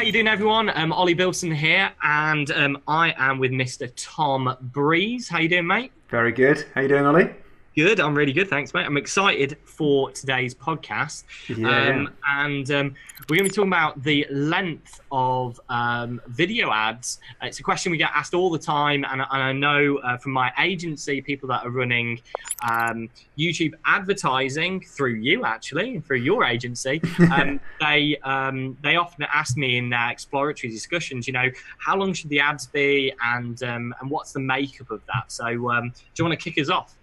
you doing, everyone? Ollie Bilson here, and I am with Mr. Tom Breeze. How you doing, mate? Very good. How you doing, Ollie? Good. I'm really good, thanks, mate. I'm excited for today's podcast, Yeah. and we're going to be talking about the length of video ads. It's a question we get asked all the time, and I know from my agency, people that are running YouTube advertising through you, actually, through your agency, they often ask me in their exploratory discussions, how long should the ads be, and what's the makeup of that? So, do you want to kick us off?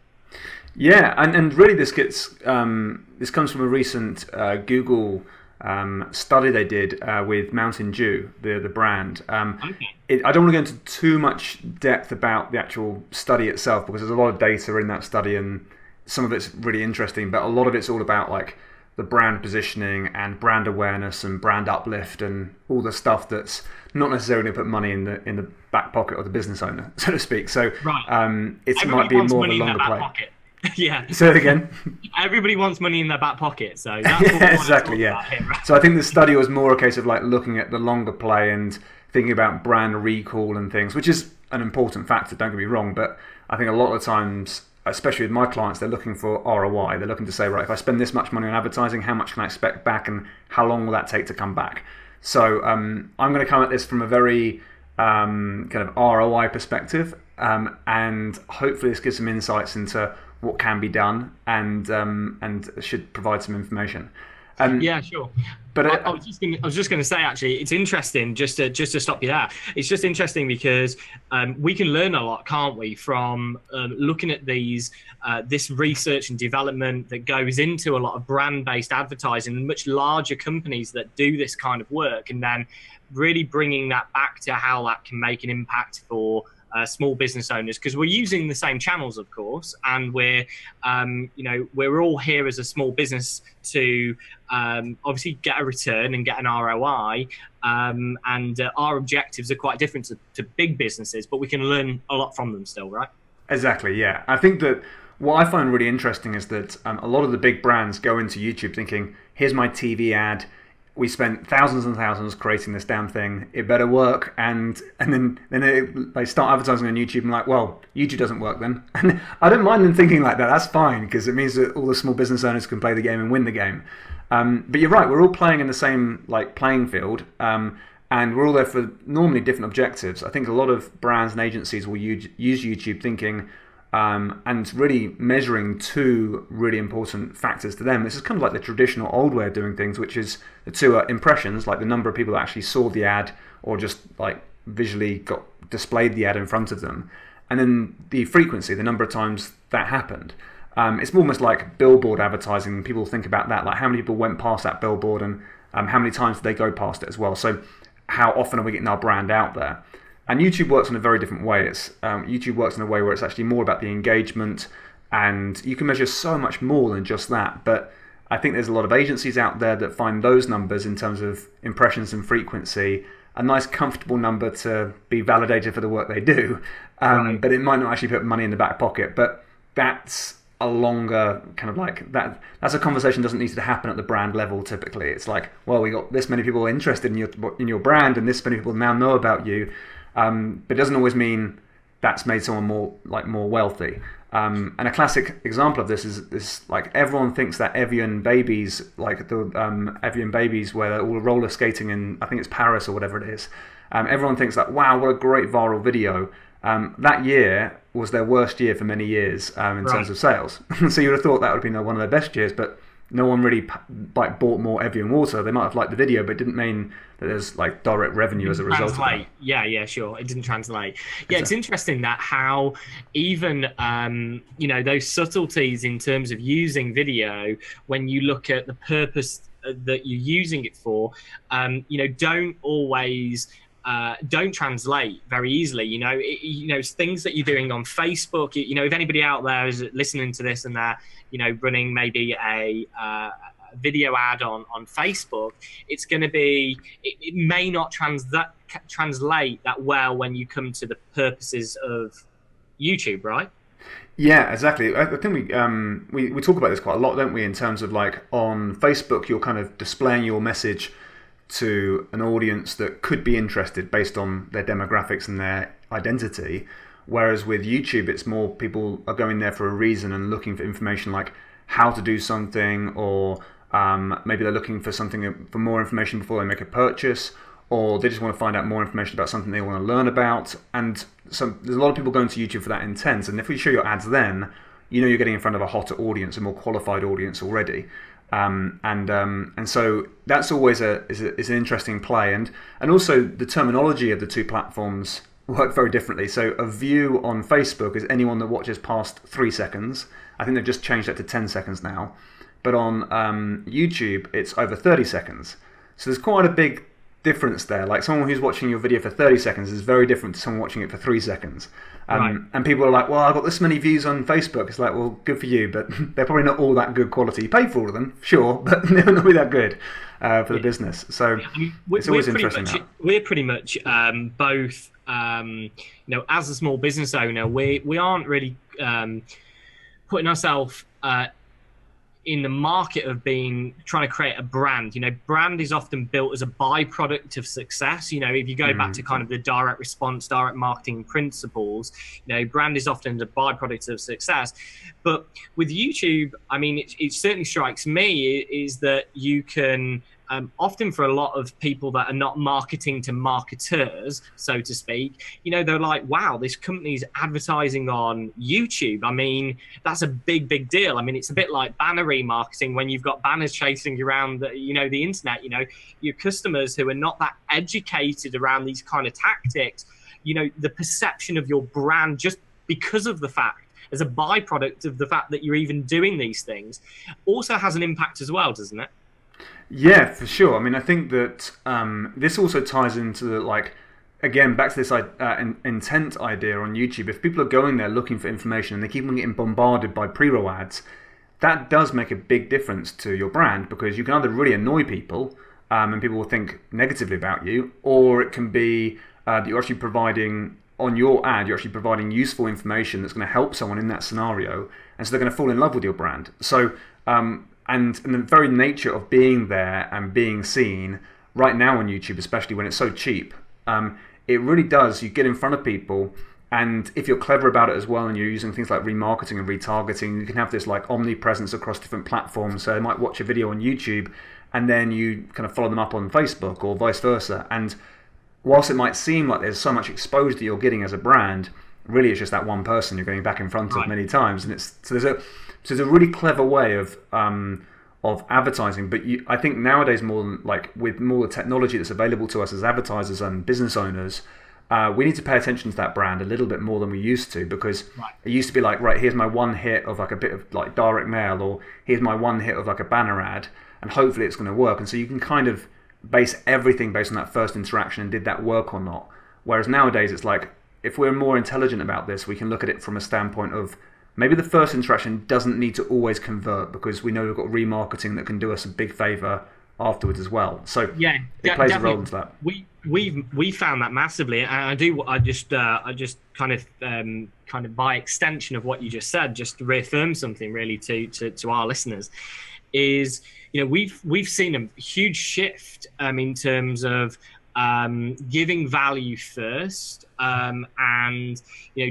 Yeah, and really this comes from a recent Google study they did with Mountain Dew, the brand. Okay. I don't want to go into too much depth about the actual study itself because there's a lot of data in that study and some of it's really interesting, but a lot of it's all about like the brand positioning and brand awareness and brand uplift and all the stuff that's not necessarily going to put money in the back pocket of the business owner, so to speak. So right. It might be more of a longer play. Yeah. Say it again. Everybody wants money in their back pocket, so that's what yeah, exactly. Yeah. Here, right? So I think the study was more a case of like looking at the longer play and thinking about brand recall and things, which is an important factor. Don't get me wrong, but I think a lot of times, especially with my clients, they're looking for ROI. They're looking to say, right, if I spend this much money on advertising, how much can I expect back, and how long will that take to come back? So I'm going to come at this from a very kind of ROI perspective, and hopefully this gives some insights into what can be done and should provide some information. Yeah, sure. But I was just going to say, actually, it's interesting. Just to stop you there, it's just interesting because we can learn a lot, can't we, from looking at this research and development that goes into a lot of brand-based advertising and much larger companies that do this kind of work, and then really bringing that back to how that can make an impact for small business owners, because we're using the same channels, of course, and we're all here as a small business to obviously get a return and get an ROI, and our objectives are quite different to big businesses, but we can learn a lot from them still, right? Exactly, yeah. I think that what I find really interesting is that a lot of the big brands go into YouTube thinking, here's my TV ad, we spent thousands and thousands creating this damn thing, it better work, and then they start advertising on YouTube and like, well, YouTube doesn't work then. And I don't mind them thinking like that, that's fine, because it means that all the small business owners can play the game and win the game. But you're right, we're all playing in the same playing field, and we're all there for normally different objectives. I think a lot of brands and agencies will use YouTube thinking, and really measuring two really important factors to them. This is kind of like the traditional old way of doing things, which is the two are impressions, like the number of people that actually saw the ad or just like visually got displayed the ad in front of them, and then the frequency, the number of times that happened. It's almost like billboard advertising. People think about that, like how many people went past that billboard and how many times did they go past it as well. So how often are we getting our brand out there? And YouTube works in a very different way. YouTube works in a way where it's actually more about the engagement, and you can measure so much more than just that. But I think there's a lot of agencies out there that find those numbers in terms of impressions and frequency a nice, comfortable number to be validated for the work they do. Right. But it might not actually put money in the back pocket. But that's a longer kind of like that. That's a conversation that doesn't need to happen at the brand level. Typically, it's like, well, we got this many people interested in your brand, and this many people now know about you. But it doesn't always mean that's made someone more wealthy. And a classic example of this is like everyone thinks that Evian babies, like the Evian babies, where they're all roller skating in, I think it's Paris or whatever it is. Everyone thinks that, wow, what a great viral video. That year was their worst year for many years in terms of sales. So you would have thought that would have been one of their best years, but no one really bought more Evian water. They might have liked the video, but it didn't mean that there's like direct revenue as a result of that. Yeah, sure. It didn't translate. Yeah, it's interesting that how even those subtleties in terms of using video, when you look at the purpose that you're using it for, don't always don't translate very easily. Things that you're doing on Facebook. If anybody out there is listening to this and they're running maybe a video ad on Facebook, it's going to be, it may not translate that well when you come to the purposes of YouTube, right? Yeah, exactly. I think we talk about this quite a lot, don't we? In terms of like on Facebook, you're kind of displaying your message to an audience that could be interested based on their demographics and their identity. Whereas with YouTube, it's more people are going there for a reason and looking for information like how to do something, or maybe they're looking for something, for more information before they make a purchase, or they just want to find out more information about something they want to learn about. And so there's a lot of people going to YouTube for that intent. And if we show your ads then, you know you're getting in front of a hotter audience, a more qualified audience already. And so that's always is an interesting play. And also the terminology of the two platforms work very differently. So a view on Facebook is anyone that watches past 3 seconds. I think they've just changed that to 10 seconds now. But on YouTube, it's over 30 seconds. So there's quite a big difference there. Like someone who's watching your video for 30 seconds is very different to someone watching it for 3 seconds. Right. And people are like, well, I've got this many views on Facebook. It's like, well, good for you, but they're probably not all that good quality. You pay for all of them, sure, but they're not really that good for the business. So it's always interesting. We're pretty much both, as a small business owner, we aren't really putting ourselves in the market of trying to create a brand. Brand is often built as a byproduct of success. If you go back to kind of the direct response, direct marketing principles, brand is often the byproduct of success. But with YouTube, I mean, it certainly strikes me is that you can often, for a lot of people that are not marketing to marketers, so to speak, they're like, wow, this company's advertising on YouTube. I mean, that's a big, big deal. I mean, it's a bit like banner remarketing when you've got banners chasing you around the internet. Your customers who are not that educated around these kind of tactics, the perception of your brand, just because of the fact, as a byproduct of the fact that you're even doing these things, also has an impact as well, doesn't it? Yeah, for sure. I mean, I think that this also ties into again, back to this intent idea on YouTube. If people are going there looking for information and they keep on getting bombarded by pre-roll ads, that does make a big difference to your brand, because you can either really annoy people and people will think negatively about you, or it can be that you're actually providing, on your ad, you're actually providing useful information that's going to help someone in that scenario, and so they're going to fall in love with your brand. So and the very nature of being there and being seen right now on YouTube, especially when it's so cheap, it really does. You get in front of people, and if you're clever about it as well, and you're using things like remarketing and retargeting, you can have this like omnipresence across different platforms. So they might watch a video on YouTube, and then you kind of follow them up on Facebook, or vice versa. And whilst it might seem like there's so much exposure that you're getting as a brand, really it's just that one person you're going back in front of many times. And so there's a really clever way of advertising. But I think nowadays, with more the technology that's available to us as advertisers and business owners, we need to pay attention to that brand a little bit more than we used to, because it used to be like, right, here's my one hit of like a bit of like direct mail, or here's my one hit of like a banner ad, and hopefully it's going to work. And so you can kind of base everything based on that first interaction and did that work or not. Whereas nowadays it's like, if we're more intelligent about this, we can look at it from a standpoint of maybe the first interaction doesn't need to always convert, because we know we've got remarketing that can do us a big favor afterwards as well. So yeah, it plays a role into that. We found that massively, and I just kind of by extension of what you just said, just to reaffirm something really to our listeners, is we've seen a huge shift in terms of giving value first, and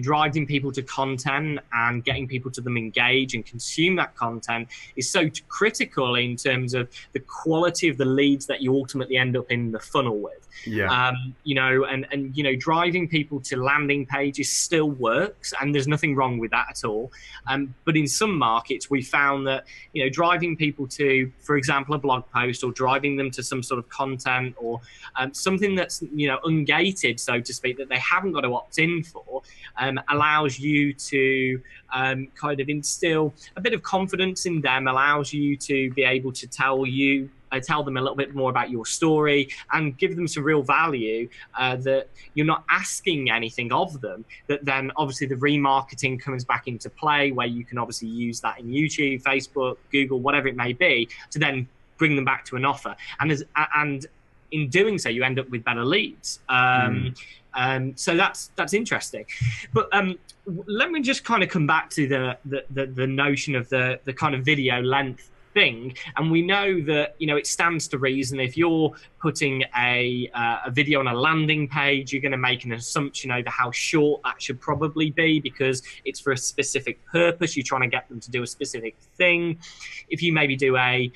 driving people to content and getting people to them engage and consume that content is so critical in terms of the quality of the leads that you ultimately end up in the funnel with. Yeah. Driving people to landing pages still works, and there's nothing wrong with that at all. But in some markets, we found that driving people to, for example, a blog post, or driving them to some sort of content, or something that's ungated, so to speak, that they haven't got to opt in for, allows you to kind of instill a bit of confidence in them, allows you to be able to tell them a little bit more about your story, and give them some real value, that you're not asking anything of them. That then obviously the remarketing comes back into play, where you can obviously use that in YouTube, Facebook, Google, whatever it may be, to then bring them back to an offer. And in doing so, you end up with better leads. So that's interesting. But let me just kind of come back to the notion of the kind of video length thing. And we know that, you know, it stands to reason if you're putting a video on a landing page, you're going to make an assumption over how short that should probably be because it's for a specific purpose. You're trying to get them to do a specific thing. If you maybe do a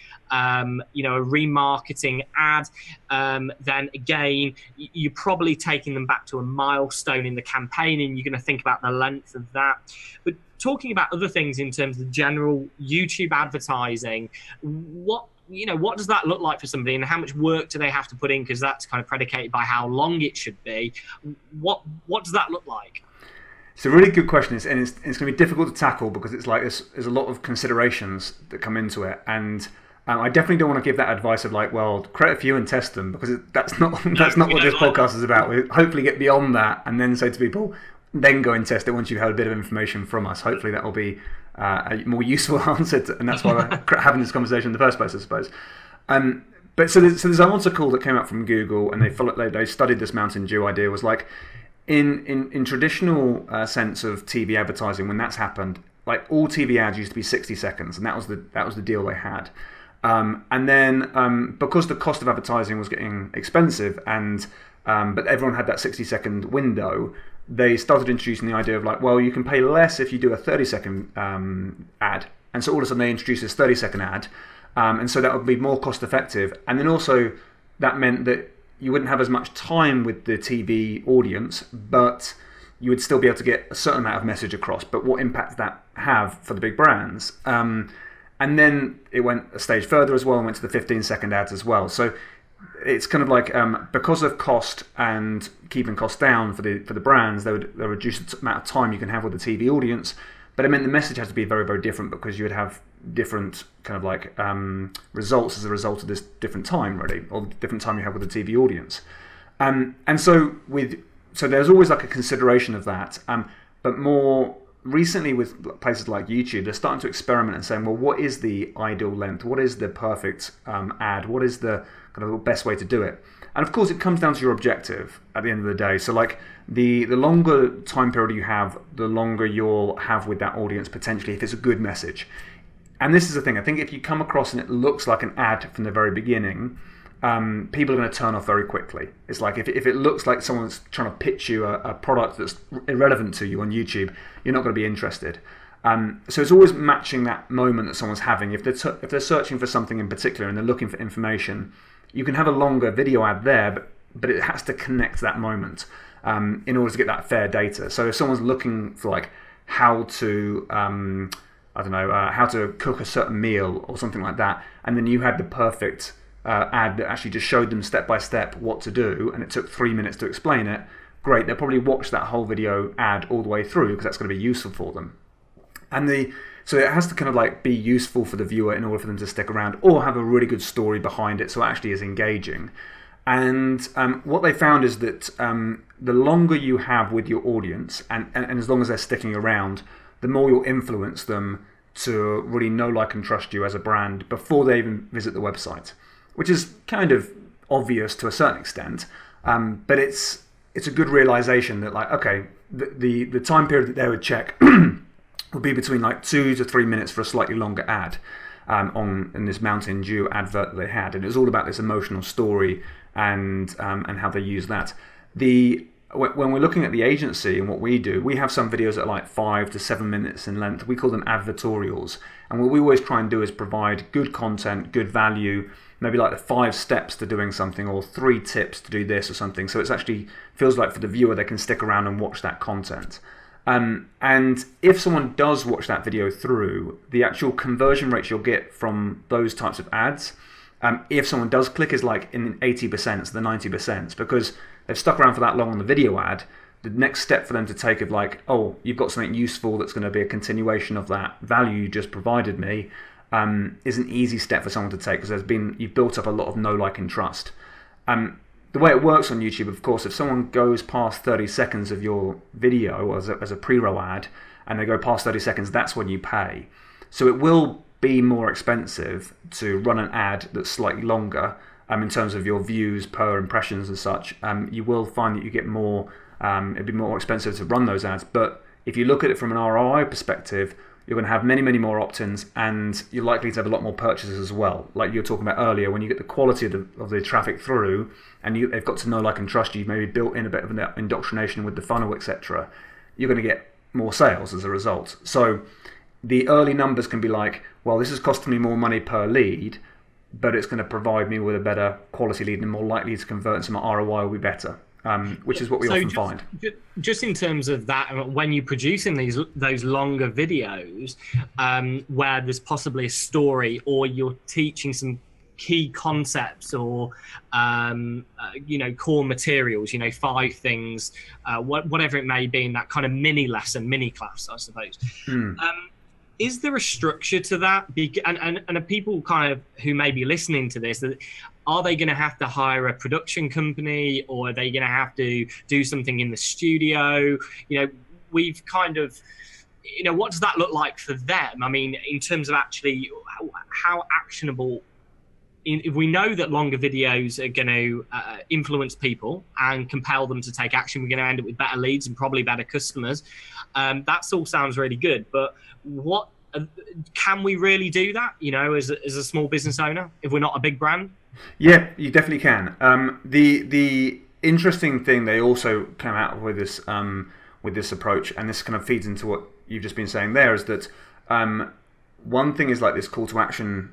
you know, a remarketing ad, then again, you're probably taking them back to a milestone in the campaign, and you're going to think about the length of that. But talking about other things in terms of general YouTube advertising, what does that look like for somebody, and how much work do they have to put in? Because that's kind of predicated by how long it should be. What does that look like? It's a really good question, and it's going to be difficult to tackle because it's like there's a lot of considerations that come into it, and I definitely don't want to give that advice of like, well, create a few and test them, because that's not what this podcast is about. We hopefully get beyond that and then say to people, then go and test it once you've had a bit of information from us. Hopefully that will be a more useful answer, and that's why we're having this conversation in the first place, I suppose. But so there's an article that came out from Google, and they studied this Mountain Dew idea. Was like in traditional sense of TV advertising, when that's happened, like all TV ads used to be 60 seconds, and that was the deal they had. And then because the cost of advertising was getting expensive, and but everyone had that 60-second window, they started introducing the idea of like, well, you can pay less if you do a 30-second ad. And so all of a sudden they introduced this 30-second ad, and so that would be more cost effective. And then also that meant that you wouldn't have as much time with the TV audience, but you would still be able to get a certain amount of message across. But what impact did that have for the big brands? And then it went a stage further as well and went to the 15-second ads as well. So it's kind of like because of cost and keeping costs down for the brands, they would reduce the amount of time you can have with the TV audience. But it meant the message had to be very, very different, because you would have different kind of like results as a result of this different time, really, or the different time you have with the TV audience. And so there's always like a consideration of that. But more recently with places like YouTube, they're starting to experiment and saying, well, what is the ideal length? What is the perfect ad? What is the kind of the best way to do it? And of course, it comes down to your objective at the end of the day. So like the longer time period you have, the longer you'll have with that audience potentially if it's a good message. And this is the thing. I think if you come across and it looks like an ad from the very beginning, people are going to turn off very quickly. It's like if it looks like someone's trying to pitch you a product that's irrelevant to you on YouTube, you're not going to be interested. So it's always matching that moment that someone's having. If they're searching for something in particular and they're looking for information, you can have a longer video ad there, but it has to connect to that moment in order to get that fair data. So if someone's looking for like how to how to cook a certain meal or something like that, and then you had the perfect ad that actually just showed them step by step what to do, and it took 3 minutes to explain it, great, they'll probably watch that whole video ad all the way through, because that's going to be useful for them. And so it has to kind of like be useful for the viewer in order for them to stick around, or have a really good story behind it so it actually is engaging. And what they found is that the longer you have with your audience, and as long as they're sticking around, the more you'll influence them to really know, like, and trust you as a brand before they even visit the website, which is kind of obvious to a certain extent, but it's a good realization that, like, okay, the time period that they would check would be between like 2 to 3 minutes for a slightly longer ad in this Mountain Dew advert that they had, and it was all about this emotional story and how they use that. When we're looking at the agency and what we do, we have some videos that are like 5 to 7 minutes in length. We call them advertorials, and what we always try and do is provide good content, good value, maybe like the 5 steps to doing something, or 3 tips to do this or something. So it actually feels like for the viewer they can stick around and watch that content. And if someone does watch that video through, the actual conversion rates you'll get from those types of ads, if someone does click, is like in 80% to the 90%, because they've stuck around for that long on the video ad. The next step for them to take of like, oh, you've got something useful that's going to be a continuation of that value you just provided me, is an easy step for someone to take, because you've built up a lot of know, like, and trust. The way it works on YouTube, of course, if someone goes past 30 seconds of your video as a pre-roll ad, and they go past 30 seconds, that's when you pay. So it will be more expensive to run an ad that's slightly longer in terms of your views per impressions and such. You will find that you get more, it'd be more expensive to run those ads. But if you look at it from an ROI perspective, you're going to have many, many more opt-ins, and you're likely to have a lot more purchases as well. Like you were talking about earlier, when you get the quality of the traffic through, and they've got to know, like, and trust you, you've maybe built in a bit of an indoctrination with the funnel, etc., you're going to get more sales as a result. So the early numbers can be like, well, this is costing me more money per lead, but it's going to provide me with a better quality lead and more likely to convert, and so my ROI will be better. Which is what we often find. Just in terms of that, when you're producing those longer videos, where there's possibly a story, or you're teaching some key concepts, or core materials, 5 things, whatever it may be, in that kind of mini lesson, mini class, I suppose. Is there a structure to that? And are people kind of who may be listening to this, are they going to have to hire a production company, or are they going to have to do something in the studio? We've kind of, what does that look like for them? I mean, in terms of actually how actionable, if we know that longer videos are going to influence people and compel them to take action, we're going to end up with better leads and probably better customers. That all sounds really good, but what can we really do that, as a small business owner, if we're not a big brand? Yeah, you definitely can. The interesting thing they also came out with this approach, and this kind of feeds into what you've just been saying there, is that one thing is like this call to action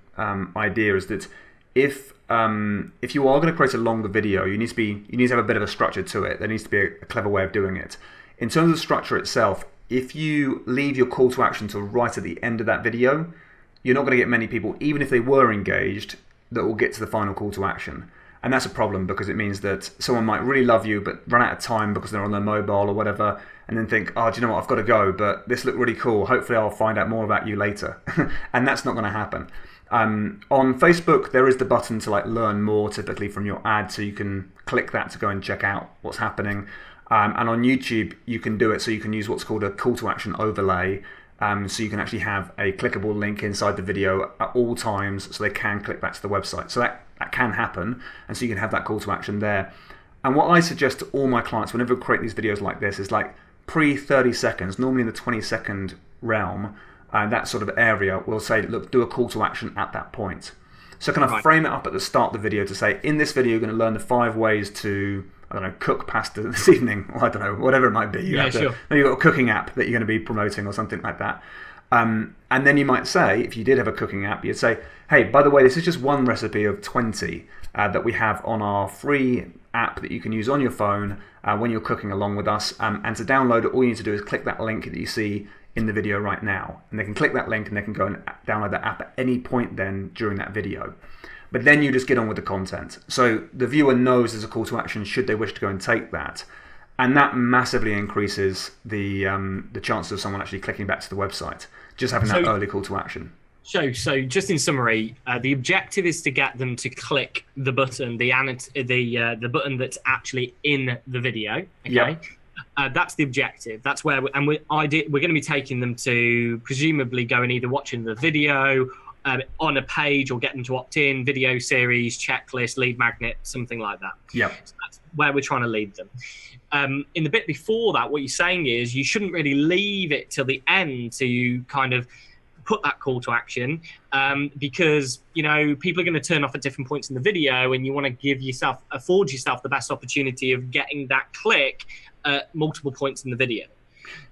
idea is that if you are going to create a longer video, you need to have a bit of a structure to it. There needs to be a clever way of doing it. In terms of the structure itself, if you leave your call to action to right at the end of that video, you're not going to get many people, even if they were engaged, that will get to the final call to action. And that's a problem, because it means that someone might really love you but run out of time because they're on their mobile or whatever, and then think, oh, do you know what, I've got to go, but this looked really cool, hopefully I'll find out more about you later. And that's not going to happen. On Facebook, there is the button to learn more, typically from your ad, so you can click that to go and check out what's happening. And on YouTube, you can do it so you can use what's called a call to action overlay. So you can actually have a clickable link inside the video at all times, so they can click back to the website. So that can happen, and so you can have that call to action there. And what I suggest to all my clients whenever we create these videos like this is pre 30 seconds, normally in the 20-second realm, that sort of area, we'll say, look, do a call to action at that point. So kind of frame it up at the start of the video to say, in this video, you're going to learn the 5 ways to, I don't know, cook pasta this evening, or I don't know, whatever it might be. Maybe you've got a cooking app that you're going to be promoting or something like that. And then you might say, if you did have a cooking app, you'd say, hey, by the way, this is just one recipe of 20 that we have on our free app that you can use on your phone when you're cooking along with us. And to download it, all you need to do is click that link that you see in the video right now. And they can click that link and they can go and download that app at any point then during that video. But then you just get on with the content. So the viewer knows there's a call to action should they wish to go and take that. And that massively increases the chances of someone actually clicking back to the website, just having that early call to action. So just in summary, the objective is to get them to click the button, the button that's actually in the video. Okay. Yep. That's the objective. That's where we're going to be taking them to presumably go and either watching the video on a page, or get them to opt in, video series, checklist, lead magnet, something like that. Yeah. So that's where we're trying to lead them. In the bit before that, what you're saying is you shouldn't really leave it till the end to kind of put that call to action, because people are going to turn off at different points in the video, and you want to afford yourself the best opportunity of getting that click at multiple points in the video.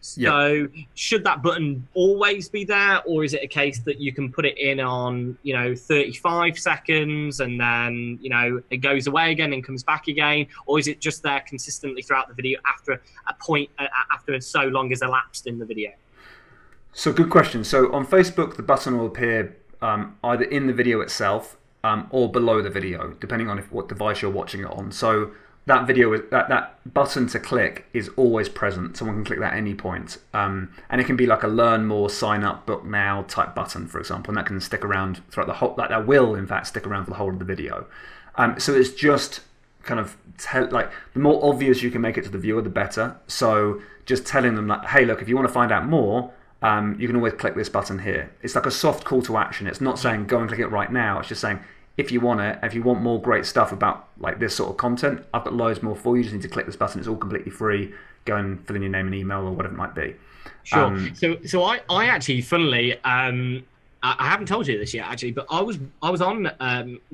So should that button always be there, or is it a case that you can put it in on 35 seconds and then it goes away again and comes back again, or is it just there consistently throughout the video after a point after so long has elapsed in the video? So good question. So on Facebook, the button will appear either in the video itself or below the video, depending on what device you're watching it on. So that video, that button to click is always present. Someone can click that at any point. And it can be like a learn more, sign up, book now type button, for example, and that can stick around throughout the whole, that will in fact stick around for the whole of the video. So it's just kind of the more obvious you can make it to the viewer, the better. So just telling them hey, look, if you want to find out more, you can always click this button here. It's like a soft call to action. It's not saying go and click it right now. It's just saying, if you want it, if you want more great stuff about this sort of content, I've got loads more for you. You just need to click this button. It's all completely free. go and fill in your name and email or whatever it might be. Sure. So I actually, funnily, I haven't told you this yet, actually, but I was on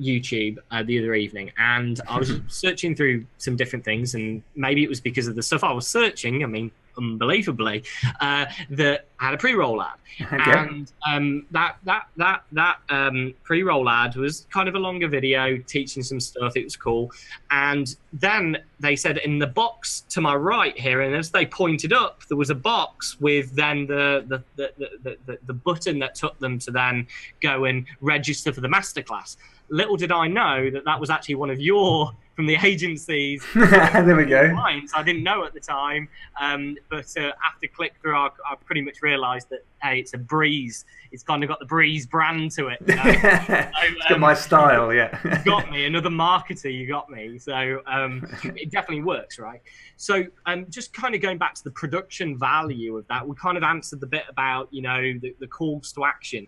YouTube the other evening, and I was searching through some different things, and maybe it was because of the stuff I was searching. I mean, unbelievably, that had a pre-roll ad, and that pre-roll ad was kind of a longer video teaching some stuff. It was cool, and then they said in the box to my right here, and as they pointed up, there was a box with then the button that took them to then go and register for the masterclass. Little did I know that that was actually one of your, from the agencies. There we go. Clients. I didn't know at the time, but after click through, I pretty much realised that, hey, it's a Breeze. It's kind of got the Breeze brand to it. You know? It's got my style, yeah. You got me, another marketer, you got me. So it definitely works, right? So just kind of going back to the production value of that, we kind of answered the bit about, you know, the calls to action.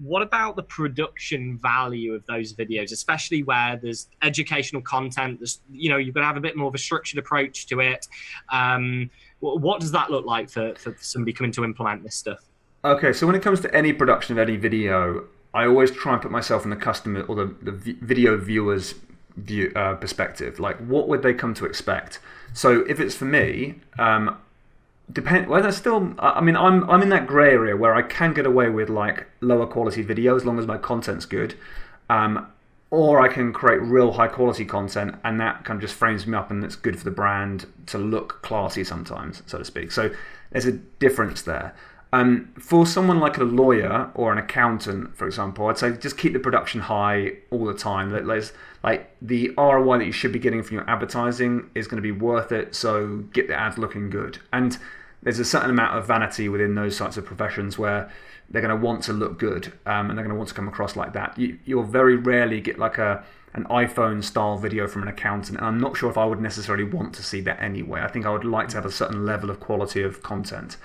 What about the production value of those videos, especially where there's educational content? There's, you know, you've got to have a bit more of a structured approach to it. What does that look like for somebody coming to implement this stuff? Okay, so when it comes to any production of any video, I always try and put myself in the customer or the video viewer's perspective. Like, what would they come to expect? So if it's for me, well, there's still, I mean, I'm in that grey area where I can get away with like lower quality video as long as my content's good, or I can create real high quality content, and that kind of just frames me up, and it's good for the brand to look classy sometimes, so to speak. So there's a difference there. For someone like a lawyer or an accountant, for example, I'd say just keep the production high all the time. Like the ROI that you should be getting from your advertising is going to be worth it, so get the ads looking good. And there's a certain amount of vanity within those sorts of professions where they're going to want to look good, and they're going to want to come across like that. You'll very rarely get like an iPhone style video from an accountant, and I'm not sure if I would necessarily want to see that anyway. I think I would like to have a certain level of quality of content.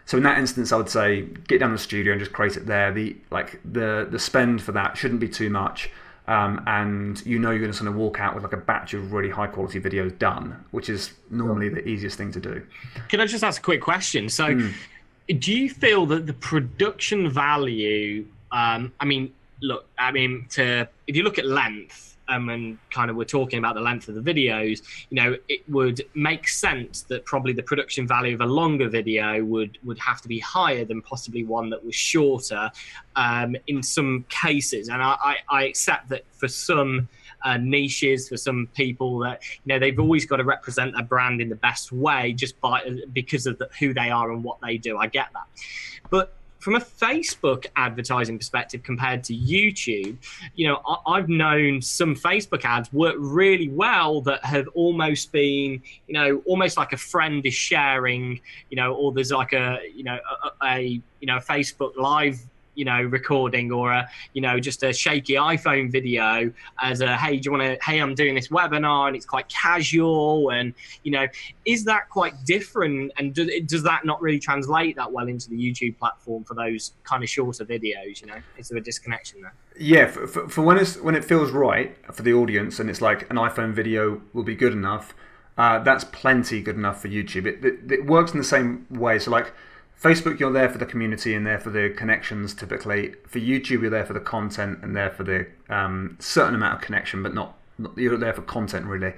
So in that instance, I would say get down to the studio and just create it there. The spend for that shouldn't be too much, and you know you're going to sort of walk out with like a batch of really high quality videos done, which is normally the easiest thing to do. Can I just ask a quick question? So, do you feel that the production value? I mean, look, I mean, if you look at length. And kind of we're talking about the length of the videos, you know, it would make sense that probably the production value of a longer video would have to be higher than possibly one that was shorter in some cases. And I accept that for some niches, for some people, that, you know, they've always got to represent their brand in the best way just because of who they are and what they do. I get that. But from a Facebook advertising perspective compared to YouTube, you know, I've known some Facebook ads work really well that have almost been, you know, almost like a friend is sharing, you know, or there's like a Facebook Live, you know, recording, or a, you know, just a shaky iPhone video as a, hey, do you want to, hey, I'm doing this webinar, and it's quite casual, and, you know, is that quite different, and does that not really translate that well into the YouTube platform for those kind of shorter videos? You know, is there a disconnection there? Yeah, for when it feels right for the audience, and it's like an iPhone video will be good enough, that's plenty good enough for YouTube. It works in the same way. So like Facebook, you're there for the community and there for the connections typically. For YouTube, you're there for the content and there for the certain amount of connection, but not you're there for content really.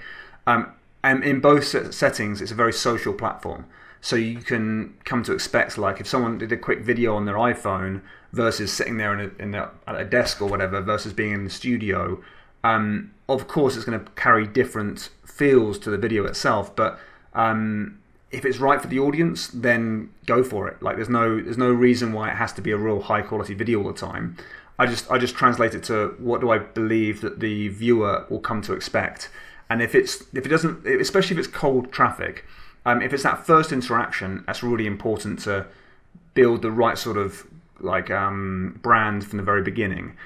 And in both settings, it's a very social platform. So you can come to expect, like, if someone did a quick video on their iPhone versus sitting there at a desk or whatever versus being in the studio, of course it's going to carry different feels to the video itself, but if it's right for the audience, then go for it. Like, there's no reason why it has to be a real high quality video all the time. I just translate it to what do I believe that the viewer will come to expect. And if it doesn't, especially if it's cold traffic, if it's that first interaction, that's really important to build the right sort of like brand from the very beginning.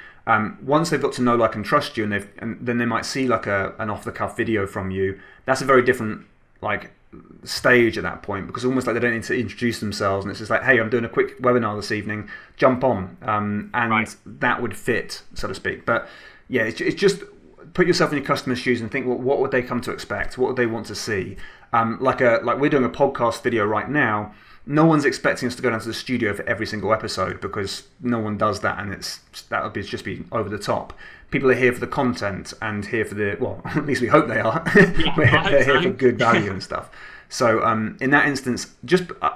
Once they've got to know, like, and trust you, and then they might see like an off the cuff video from you. That's a very different like stage at that point, because almost like they don't need to introduce themselves, and it's just like, hey, I'm doing a quick webinar this evening, jump on, and right. That would fit, so to speak. But yeah, it's just put yourself in your customer's shoes and think, well, what would they come to expect? What would they want to see? Like we're doing a podcast video right now. No one's expecting us to go down to the studio for every single episode, because no one does that, and that would just be over the top. People are here for the content and here for the, well, at least we hope they are. Yeah, they're here for good value and stuff. So in that instance,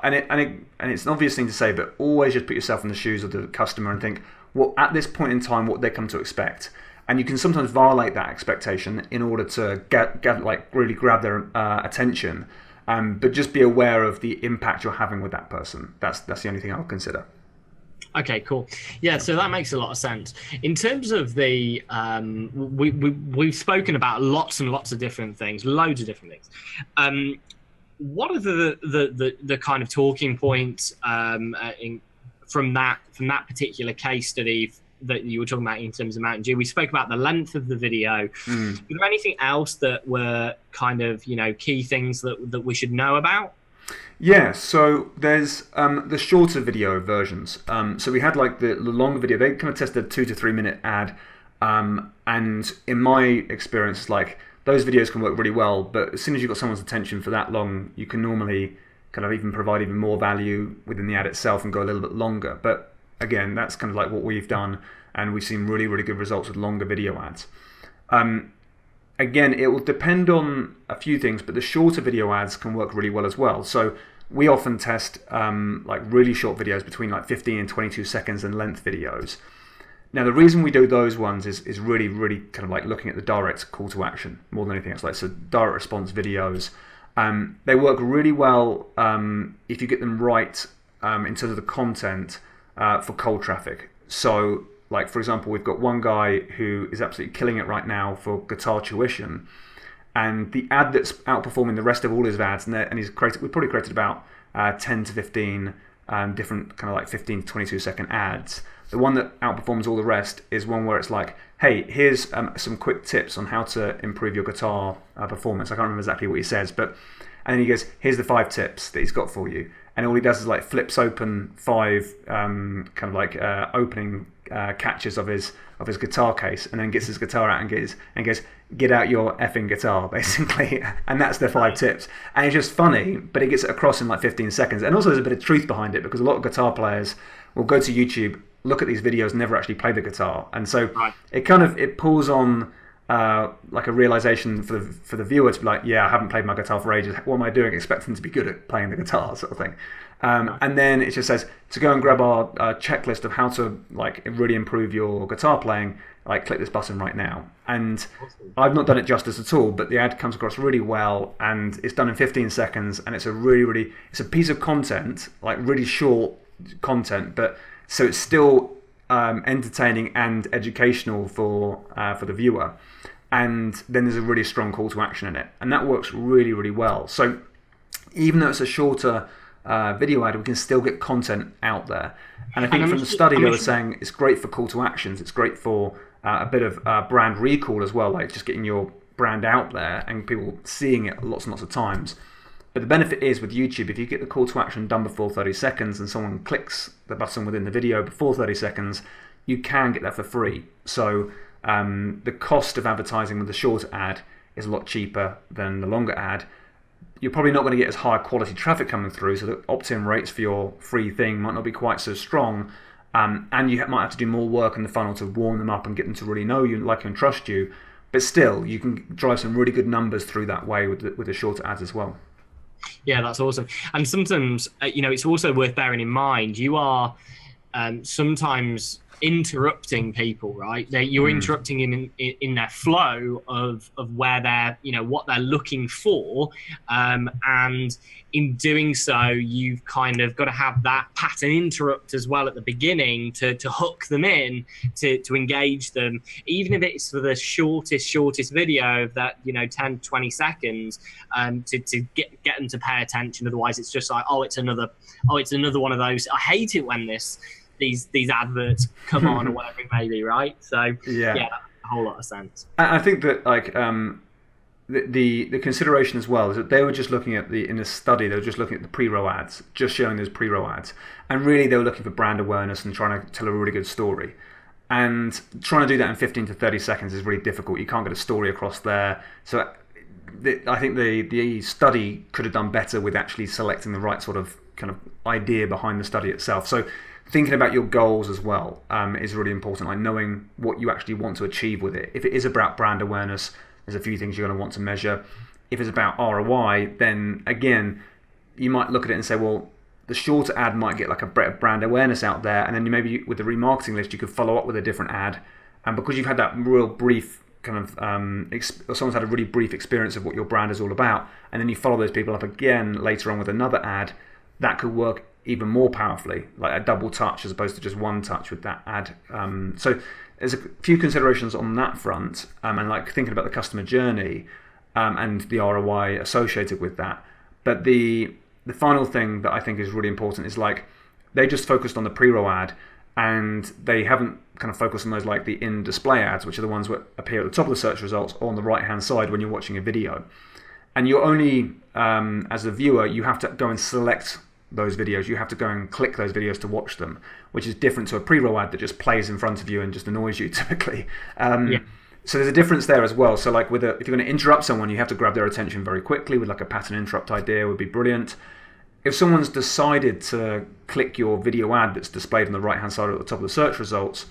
and it's an obvious thing to say, but always just put yourself in the shoes of the customer and think, well, at this point in time, what they come to expect. And you can sometimes violate that expectation in order to really grab their attention. But just be aware of the impact you're having with that person. That's the only thing I'll consider. Okay, cool. Yeah, so that makes a lot of sense. In terms of the, we've spoken about lots and lots of different things, loads of different things. What are the kind of talking points from that particular case study that you were talking about in terms of Mountain Dew? We spoke about the length of the video. Was there anything else that were kind of, key things that we should know about? Yeah, so there's the shorter video versions. So we had like the longer video. They kind of tested a 2 to 3 minute ad, and in my experience, like those videos can work really well. But as soon as you've got someone's attention for that long, you can normally kind of even provide even more value within the ad itself and go a little bit longer. But again, that's kind of like what we've done, and we've seen really, really good results with longer video ads. Again, it will depend on a few things, but the shorter video ads can work really well as well. So we often test like really short videos between like 15 and 22 seconds in length videos. Now, the reason we do those ones is really, really kind of like looking at the direct call to action more than anything else. Like, so direct response videos, they work really well if you get them right in terms of the content for cold traffic. So, like for example, we've got one guy who is absolutely killing it right now for guitar tuition, and the ad that's outperforming the rest of all his ads, and we've probably created about 10 to 15 different kind of like 15 to 22 second ads. The one that outperforms all the rest is one where it's like, hey, here's some quick tips on how to improve your guitar performance. I can't remember exactly what he says, but and then he goes, here's the 5 tips that he's got for you. And all he does is like flips open 5 kind of like opening catches of his guitar case, and then gets his guitar out and goes, get out your effing guitar, basically. And that's the 5 tips. And it's just funny, but it gets it across in like 15 seconds. And also there's a bit of truth behind it, because a lot of guitar players will go to YouTube, look at these videos, never actually play the guitar. And so it pulls on like a realization for the viewer to be like, yeah, I haven't played my guitar for ages. What am I doing expecting to be good at playing the guitar, sort of thing. And then it just says to go and grab our checklist of how to like really improve your guitar playing. Like, click this button right now. And I've not done it justice at all, but the ad comes across really well, and it's done in 15 seconds, and it's a really it's a piece of content, like really short content, but so it's still entertaining and educational for the viewer. And then there's a really strong call to action in it, and that works really, really well. So even though it's a shorter video ad, we can still get content out there. And I think from the study they were saying it's great for call to actions. It's great for a bit of brand recall as well, like just getting your brand out there and people seeing it lots and lots of times. But the benefit is with YouTube, if you get the call to action done before 30 seconds and someone clicks the button within the video before 30 seconds, you can get that for free. So the cost of advertising with the shorter ad is a lot cheaper than the longer ad. You're probably not going to get as high quality traffic coming through, so the opt-in rates for your free thing might not be quite so strong, and you might have to do more work in the funnel to warm them up and get them to really know you, like you, and trust you. But still, you can drive some really good numbers through that way with the shorter ads as well. Yeah, that's awesome. And sometimes, it's also worth bearing in mind, you are sometimes interrupting people, right? You're interrupting in their flow of where they're, what they're looking for, and in doing so, you've kind of got to have that pattern interrupt as well at the beginning to hook them in, to engage them, even if it's for the shortest video of that 10 20 seconds, to get them to pay attention. Otherwise it's just like, it's another one of those. I hate it when these adverts come on or whatever it may be, right? So yeah, that makes a whole lot of sense. I think that like the consideration as well is that they were just looking at in the study, they were just looking at the pre-roll ads, just showing those pre-roll ads, and really they were looking for brand awareness and trying to tell a really good story. And trying to do that in 15 to 30 seconds is really difficult. You can't get a story across there. So I think the study could have done better with actually selecting the right sort of kind of idea behind the study itself. So thinking about your goals as well is really important, like knowing what you actually want to achieve with it. If it is about brand awareness, there's a few things you're going to want to measure. If it's about ROI, then again, you might look at it and say, well, the shorter ad might get like a brand awareness out there, and then maybe with the remarketing list, you could follow up with a different ad. And because you've had that real brief kind of, or someone's had a really brief experience of what your brand is all about, and then you follow those people up again later on with another ad, that could work even more powerfully, like a double touch as opposed to just one touch with that ad. So there's a few considerations on that front, and like thinking about the customer journey and the ROI associated with that. But the final thing that I think is really important is like they just focused on the pre-roll ad, and they haven't kind of focused on those like the in-display ads, which are the ones that appear at the top of the search results or on the right-hand side when you're watching a video. And you're only, as a viewer, you have to go and select those videos. You have to go and click those videos to watch them, which is different to a pre-roll ad that just plays in front of you and just annoys you typically. So there's a difference there as well. So like if you're going to interrupt someone, you have to grab their attention very quickly with like a pattern interrupt idea would be brilliant. If someone's decided to click your video ad that's displayed on the right-hand side or at the top of the search results,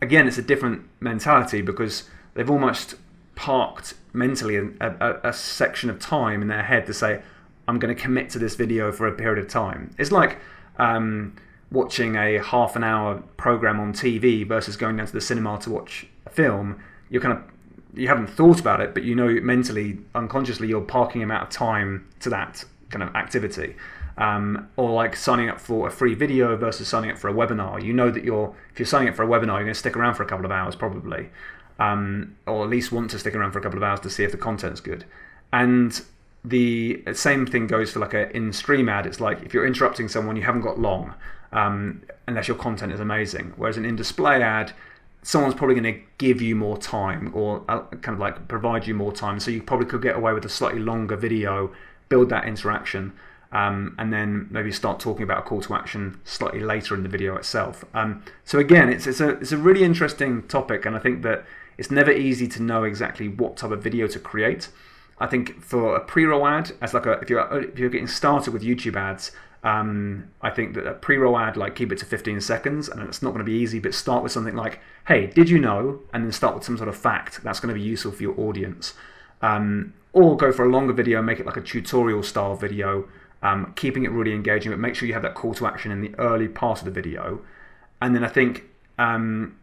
again, it's a different mentality because they've almost parked mentally a section of time in their head to say, I'm going to commit to this video for a period of time. It's like watching a half an hour program on TV versus going down to the cinema to watch a film. You haven't thought about it, but you know mentally, unconsciously, you're parking amount of time to that kind of activity. Or like signing up for a free video versus signing up for a webinar. You know that if you're signing up for a webinar, you're going to stick around for a couple of hours probably, or at least want to stick around for a couple of hours to see if the content's good. And the same thing goes for like a in-stream ad. It's like if you're interrupting someone, you haven't got long, unless your content is amazing. Whereas an in-display ad, someone's probably going to give you more time or kind of like provide you more time. So you probably could get away with a slightly longer video, build that interaction, and then maybe start talking about a call to action slightly later in the video itself. So again, it's a really interesting topic, and I think that it's never easy to know exactly what type of video to create. I think for a pre-roll ad, as like if you're getting started with YouTube ads, I think that a pre-roll ad, like keep it to 15 seconds, and it's not going to be easy, but start with something like, hey, did you know? And then start with some sort of fact that's going to be useful for your audience. Or go for a longer video and make it like a tutorial style video, keeping it really engaging, but make sure you have that call to action in the early part of the video. And then I think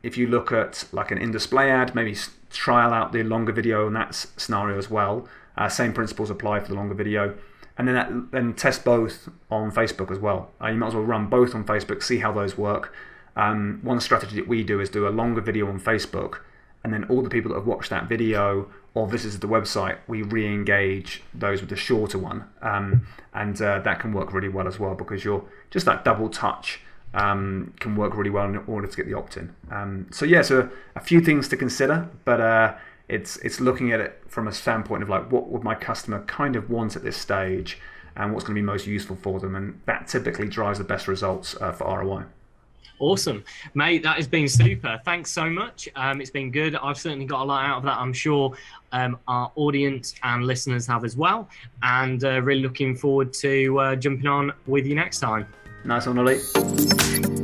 if you look at like an in-display ad, maybe trial out the longer video in that scenario as well. Same principles apply for the longer video. And then test both on Facebook as well. You might as well run both on Facebook, see how those work. One strategy that we do is do a longer video on Facebook, and then all the people that have watched that video or visited the website, we re-engage those with the shorter one. And that can work really well as well, because just that double touch can work really well in order to get the opt-in. So a few things to consider, but it's looking at it from a standpoint of like, what would my customer kind of want at this stage, and what's going to be most useful for them, and that typically drives the best results for ROI. Awesome, mate. That has been super. Thanks so much. It's been good. I've certainly got a lot out of that. I'm sure our audience and listeners have as well, and really looking forward to jumping on with you next time. Nice one, Ollie.